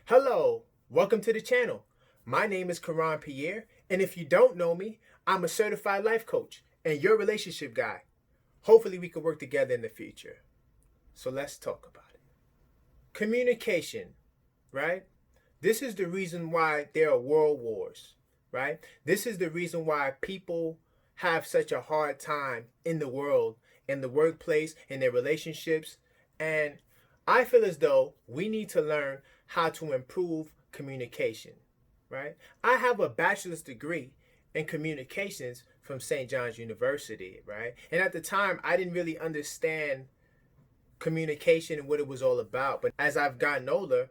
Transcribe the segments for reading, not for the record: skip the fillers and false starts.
Hello, welcome to the channel. My name is Koron Pierre, and if you don't know me, I'm a certified life coach and your relationship guy. Hopefully we can work together in the future. So let's talk about it. Communication, right? This is the reason why there are world wars, right? This is the reason why people have such a hard time in the world, in the workplace, in their relationships. And I feel as though we need to learn how to improve communication, right? I have a bachelor's degree in communications from St. John's University, right? And at the time, I didn't really understand communication and what it was all about. But as I've gotten older,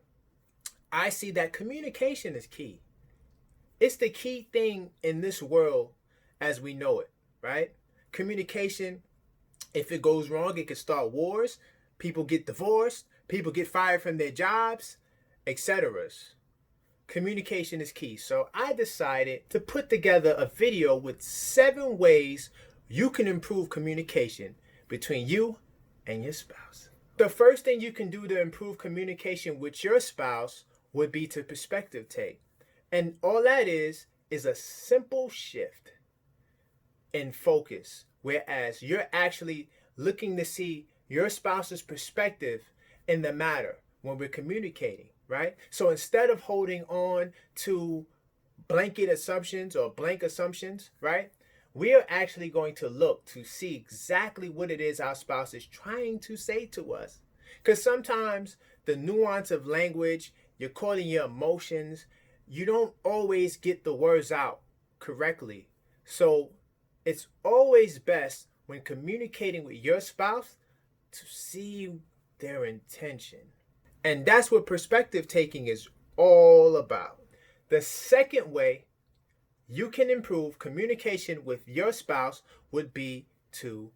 I see that communication is key. It's the key thing in this world as we know it, right? Communication, if it goes wrong, it can start wars. People get divorced. People get fired from their jobs, etc. Communication is key. So I decided to put together a video with 7 ways you can improve communication between you and your spouse. The first thing you can do to improve communication with your spouse would be to perspective take. And all that is a simple shift in focus, whereas you're actually looking to see your spouse's perspective in the matter when we're communicating, right? So instead of holding on to blanket assumptions or blank assumptions, right? We are actually going to look to see exactly what it is our spouse is trying to say to us. Because sometimes the nuance of language, you're caught in your emotions, you don't always get the words out correctly. So it's always best when communicating with your spouse to see their intention. And that's what perspective taking is all about. The second way you can improve communication with your spouse would be to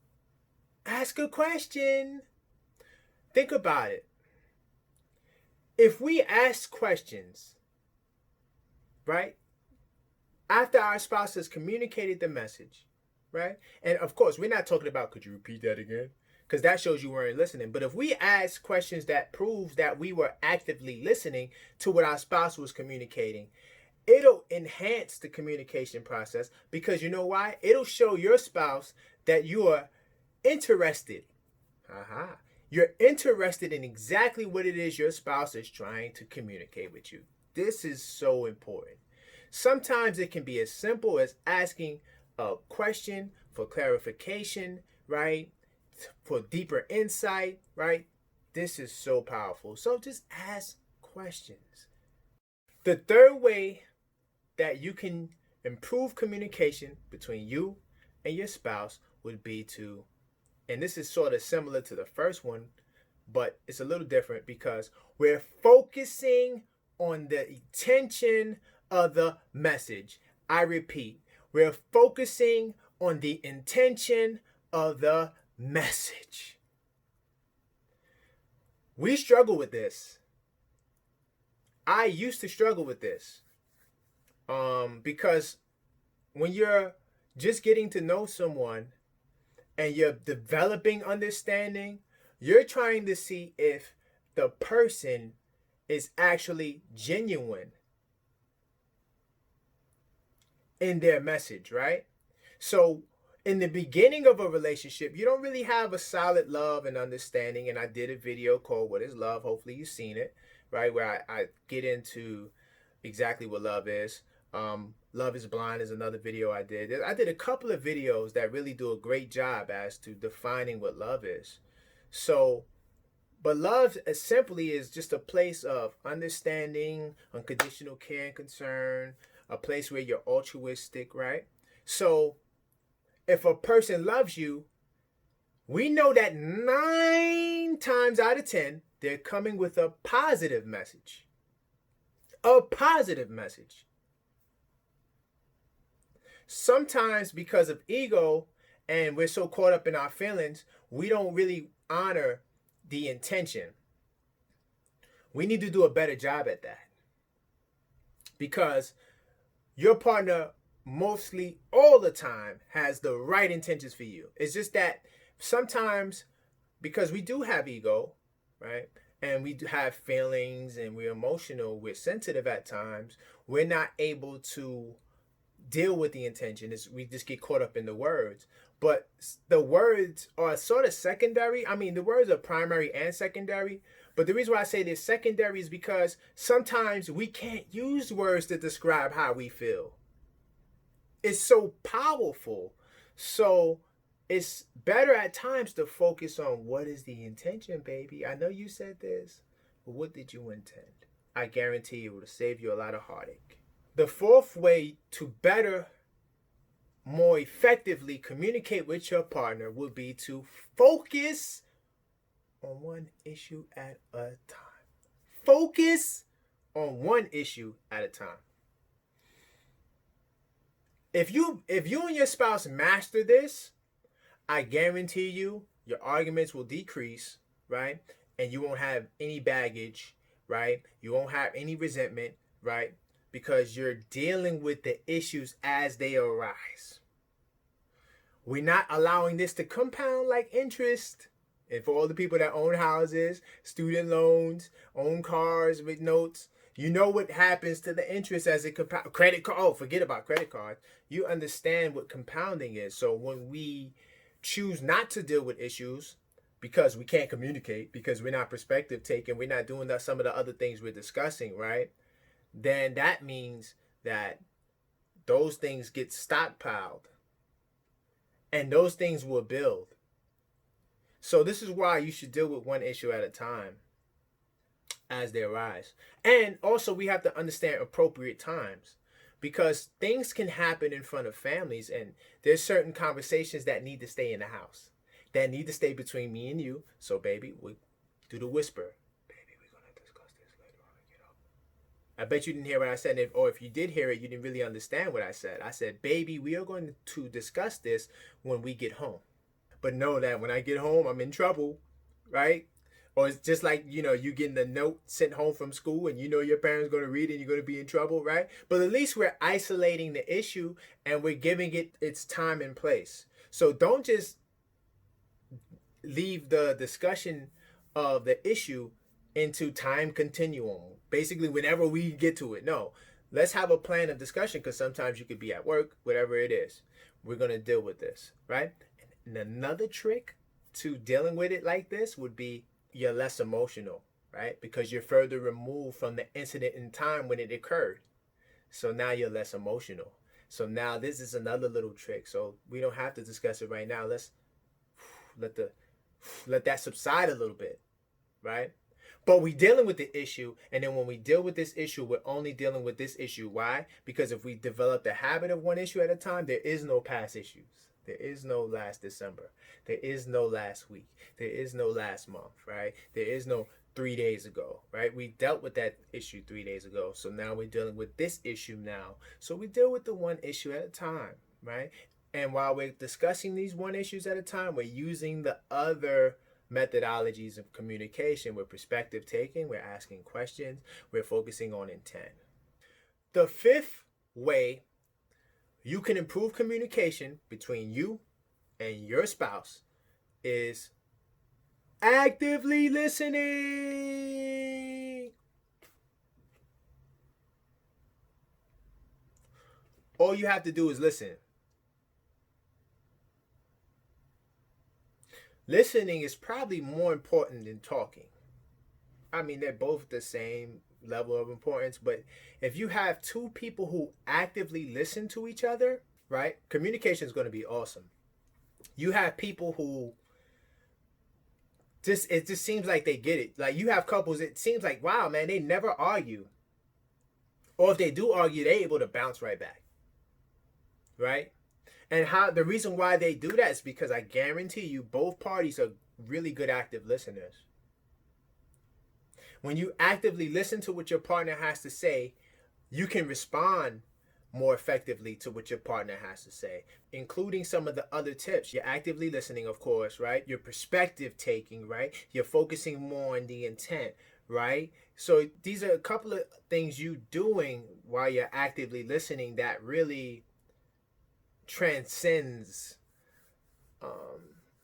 ask a question. Think about it. If we ask questions, right, after our spouse has communicated the message, right? And of course, we're not talking about, could you repeat that again? Because that shows you weren't listening. But if we ask questions that proves that we were actively listening to what our spouse was communicating, it'll enhance the communication process, because you know why? It'll show your spouse that you are interested. You're interested in exactly what it is your spouse is trying to communicate with you. This is so important. Sometimes it can be as simple as asking a question for clarification, right? For deeper insight, right? This is so powerful. So just ask questions. The third way that you can improve communication between you and your spouse would be to, and this is sort of similar to the first one, but it's a little different because we're focusing on the intention of the message. I repeat, we're focusing on the intention of the message. We struggle with this. I used to struggle with this because when you're just getting to know someone and you're developing understanding, you're trying to see if the person is actually genuine in their message, right? So in the beginning of a relationship, you don't really have a solid love and understanding. And I did a video called What is Love? Hopefully you've seen it, right? Where I get into exactly what love is. Love is Blind is another video I did. I did a couple of videos that really do a great job as to defining what love is. So, but love simply is just a place of understanding, unconditional care and concern, a place where you're altruistic, right? So if a person loves you, we know that 9 times out of 10, they're coming with a positive message. A positive message. Sometimes because of ego and we're so caught up in our feelings, we don't really honor the intention. We need to do a better job at that. Because your partner mostly all the time has the right intentions for you. It's just that sometimes, because we do have ego, right? and we have feelings and we're emotional, we're sensitive at times, we're not able to deal with the intention. We just get caught up in the words. But the words are sort of secondary. I mean, the words are primary and secondary. But the reason why I say they're secondary is because sometimes we can't use words to describe how we feel. It's so powerful. So it's better at times to focus on what is the intention, baby. I know you said this, but what did you intend? I guarantee it will save you a lot of heartache. The fourth way to better, more effectively communicate with your partner would be to focus on one issue at a time. Focus on one issue at a time. If you and your spouse master this, I guarantee you your arguments will decrease, right? And you won't have any baggage, right? You won't have any resentment, right? Because you're dealing with the issues as they arise. We're not allowing this to compound like interest. And for all the people that own houses, student loans, own cars with notes, you know what happens to the interest as it compounds. Credit card, oh, forget about credit cards. You understand what compounding is. So when we choose not to deal with issues because we can't communicate, because we're not perspective taking, we're not doing some of the other things we're discussing, right? Then that means that those things get stockpiled and those things will build. So this is why you should deal with one issue at a time as they arise. And also we have to understand appropriate times, because things can happen in front of families, and there's certain conversations that need to stay in the house, that need to stay between me and you. So baby, we do the whisper. Baby, we're going to discuss this later on. Get up. I bet you didn't hear what I said, or if you did hear it, you didn't really understand what I said. I said, baby, we are going to discuss this when we get home. But know that when I get home, I'm in trouble, right? Or it's just like, you getting a note sent home from school and your parents going to read it and you're going to be in trouble, right? But at least we're isolating the issue and we're giving it its time and place. So don't just leave the discussion of the issue into time continuum. Basically, whenever we get to it. No, let's have a plan of discussion, because sometimes you could be at work, whatever it is. We're going to deal with this, right? And another trick to dealing with it like this would be you're less emotional, right? Because you're further removed from the incident in time when it occurred. So now you're less emotional. So now this is another little trick. So we don't have to discuss it right now. Let's let that subside a little bit, right? But we're dealing with the issue, and then when we deal with this issue, we're only dealing with this issue. Why? Because if we develop the habit of one issue at a time, there is no past issues. There is no last December. There is no last week. There is no last month, right? There is no 3 days ago, right? We dealt with that issue 3 days ago. So now we're dealing with this issue now. So we deal with the one issue at a time, right? And while we're discussing these one issues at a time, we're using the other methodologies of communication. We're perspective taking, we're asking questions, we're focusing on intent. The fifth way you can improve communication between you and your spouse is actively listening. All you have to do is listen. Listening is probably more important than talking. I mean, they're both the same level of importance, but if you have two people who actively listen to each other, right, communication is going to be awesome. You have people who it just seems like they get it. Like you have couples, it seems like, wow, man, they never argue. Or if they do argue, they're able to bounce right back, right? And the reason why they do that is because I guarantee you both parties are really good active listeners. When you actively listen to what your partner has to say, you can respond more effectively to what your partner has to say, including some of the other tips. You're actively listening, of course, right? You're perspective taking, right? You're focusing more on the intent, right? So these are a couple of things you doing while you're actively listening that really transcends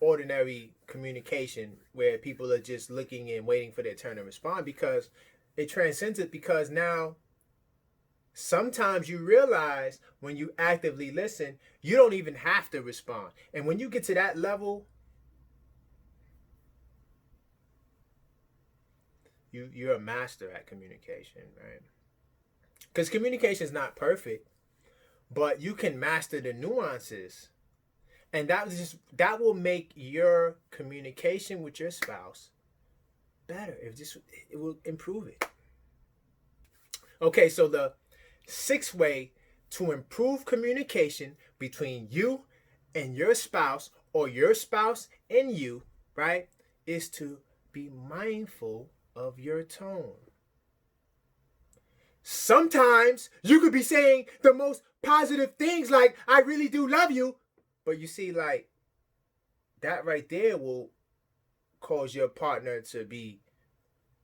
ordinary communication where people are just looking and waiting for their turn to respond, because it transcends it. Because now sometimes you realize when you actively listen, you don't even have to respond. And when you get to that level, you're a master at communication, right? Because communication is not perfect, but you can master the nuances, and that will make your communication with your spouse better. It will improve it. Okay, so the sixth way to improve communication between you and your spouse, or your spouse and you, right, is to be mindful of your tone. Sometimes you could be saying the most positive things like, I really do love you. But you see, like, that right there will cause your partner to be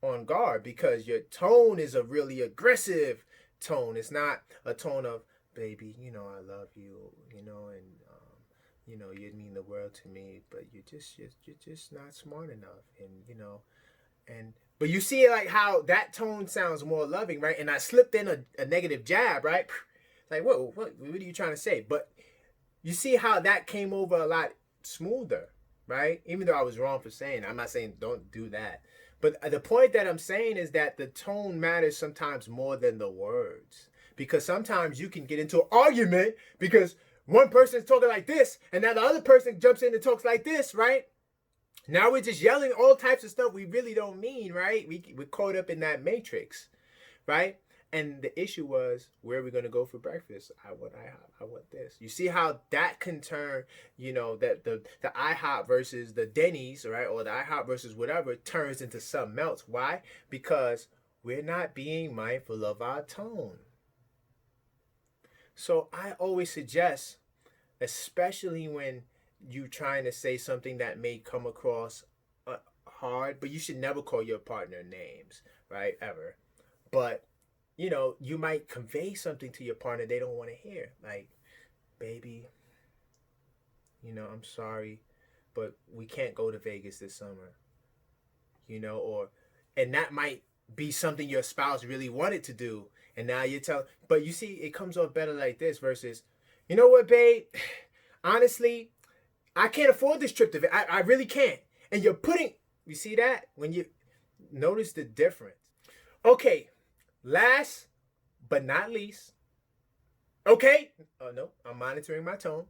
on guard, because your tone is a really aggressive tone. It's not a tone of, baby, I love you, and you mean the world to me, but you're just not smart enough, but you see, like, how that tone sounds more loving, right? And I slipped in a negative jab, right? Like, what are you trying to say? But you see how that came over a lot smoother, right? Even though I was wrong for saying it. I'm not saying don't do that. But the point that I'm saying is that the tone matters sometimes more than the words. Because sometimes you can get into an argument because one person's talking like this, and now the other person jumps in and talks like this, right? Now we're just yelling all types of stuff we really don't mean, right? We're caught up in that matrix, right? And the issue was, where are we going to go for breakfast? I want this. You see how that can turn, that the IHOP versus the Denny's, right? Or the IHOP versus whatever turns into something else. Why? Because we're not being mindful of our tone. So I always suggest, especially when you trying to say something that may come across hard, but you should never call your partner names, right? Ever. But you might convey something to your partner they don't want to hear. Like, baby, I'm sorry, but we can't go to Vegas this summer. And that might be something your spouse really wanted to do. And now but you see, it comes off better like this versus, you know what, babe? Honestly, I can't afford this trip to Vegas. I really can't. And you see that? When you notice the difference. Okay. Last but not least, okay? Oh, no, I'm monitoring my tone.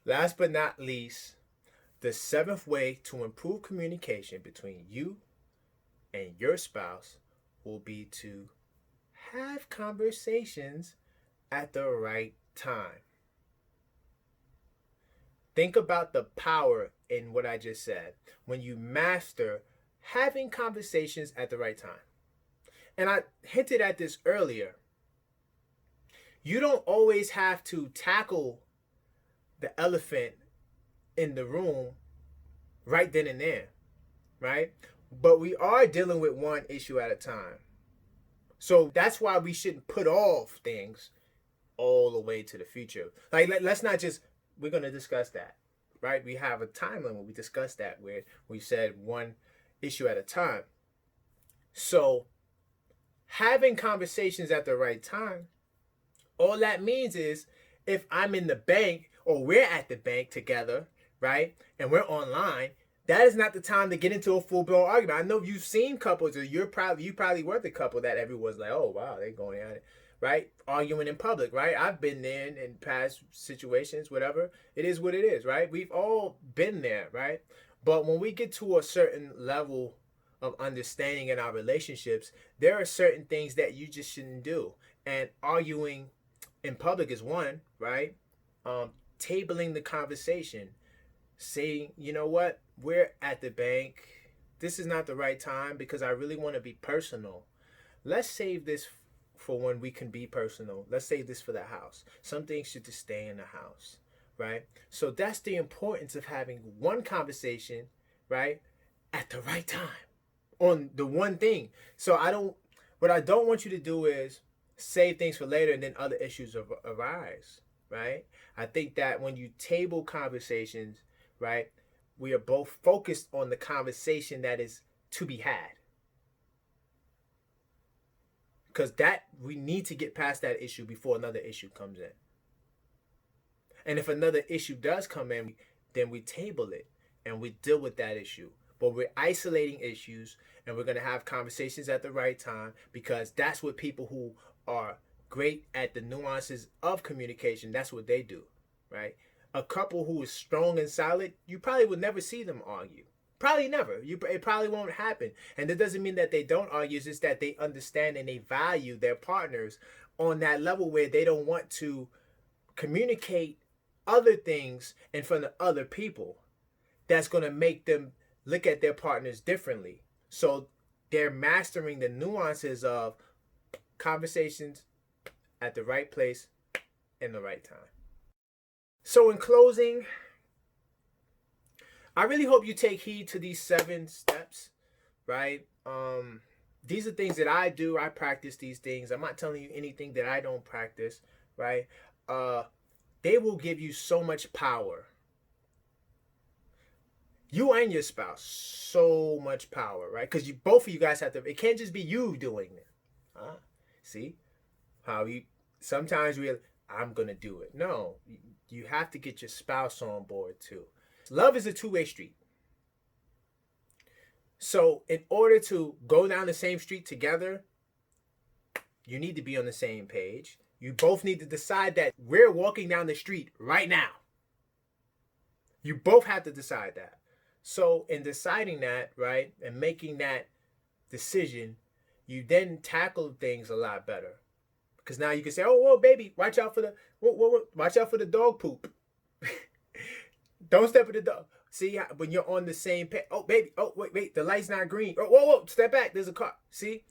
Last but not least, the seventh way to improve communication between you and your spouse will be to have conversations at the right time. Think about the power in what I just said when you master having conversations at the right time. And I hinted at this earlier. You don't always have to tackle the elephant in the room right then and there, right? But we are dealing with one issue at a time. So that's why we shouldn't put off things all the way to the future. Like, let's not just, we're going to discuss that, right? We have a time limit. We discussed that where we said one issue at a time. So having conversations at the right time, all that means is if I'm in the bank or we're at the bank together, right, and we're online, that is not the time to get into a full-blown argument. I know you've seen couples, or you probably were the couple that everyone's like, oh, wow, they're going at it, right? Arguing in public, right? I've been there in past situations, whatever. It is what it is, right? We've all been there, right? But when we get to a certain level of understanding in our relationships, there are certain things that you just shouldn't do. And arguing in public is one, right? Tabling the conversation, saying, you know what, we're at the bank. This is not the right time because I really want to be personal. Let's save this for when we can be personal. Let's save this for the house. Some things should just stay in the house, right? So that's the importance of having one conversation, right, at the right time on the one thing. So what I don't want you to do is save things for later and then other issues arise, right? I think that when you table conversations, right? We are both focused on the conversation that is to be had. Because that we need to get past that issue before another issue comes in. And if another issue does come in, then we table it and we deal with that issue. But we're isolating issues, and we're going to have conversations at the right time, because that's what people who are great at the nuances of communication, that's what they do, right? A couple who is strong and solid, you probably would never see them argue. Probably never. It probably won't happen. And that doesn't mean that they don't argue. It's just that they understand and they value their partners on that level where they don't want to communicate other things in front of other people that's going to make them look at their partners differently. So they're mastering the nuances of conversations at the right place in the right time. So in closing, I really hope you take heed to these 7 steps, right? These are things that I do. I practice these things. I'm not telling you anything that I don't practice, right? They will give you so much power. You and your spouse, so much power, right? Because both of you guys have to, it can't just be you doing it. See how sometimes I'm going to do it. No, you have to get your spouse on board too. Love is a two-way street. So in order to go down the same street together, you need to be on the same page. You both need to decide that we're walking down the street right now. You both have to decide that. So in deciding that, right, and making that decision, you then tackle things a lot better. Because now you can say, oh, whoa, baby, watch out for the dog poop. Don't step in the dog. See, when you're on the same page. Oh, baby, oh, wait, the light's not green. Oh, whoa, step back, there's a car. See?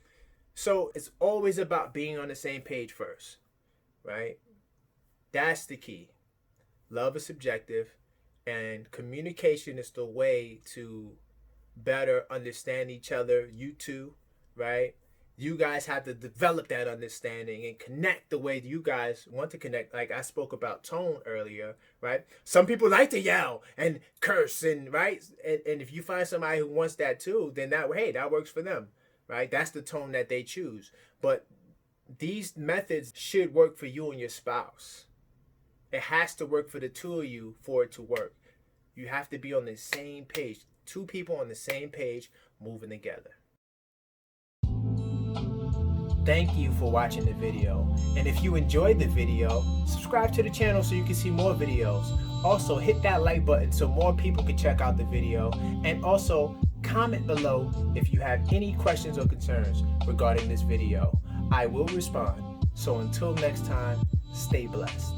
So it's always about being on the same page first, right? That's the key. Love is subjective, and communication is the way to better understand each other. You two, right? You guys have to develop that understanding and connect the way you guys want to connect. Like I spoke about tone earlier, right? Some people like to yell and curse, and right? And if you find somebody who wants that too, then that works for them, right? That's the tone that they choose. But these methods should work for you and your spouse. It has to work for the two of you for it to work. You have to be on the same page. 2 people on the same page moving together. Thank you for watching the video. And if you enjoyed the video, subscribe to the channel so you can see more videos. Also, hit that like button so more people can check out the video. And also, comment below if you have any questions or concerns regarding this video. I will respond. So until next time, stay blessed.